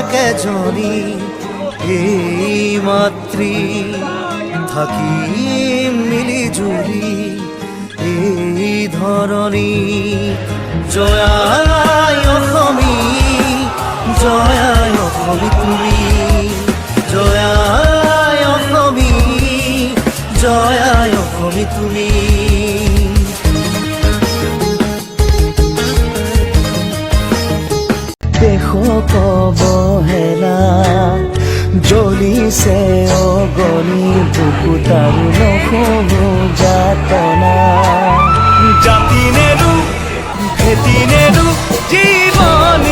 একেজনী এই মাতৃ থাকিম মিলি জুলি এই ধৰণী জয়াই অসমী জয়াই অসমী তুমি জয়াই অসমী জয়াই অসমী তুমি দেশক অৱহেলা জ্বলিছে অগণি বুকুত আৰু নহ'ব যাতনা জাতি নেৰু ভেটি নেৰু জীৱন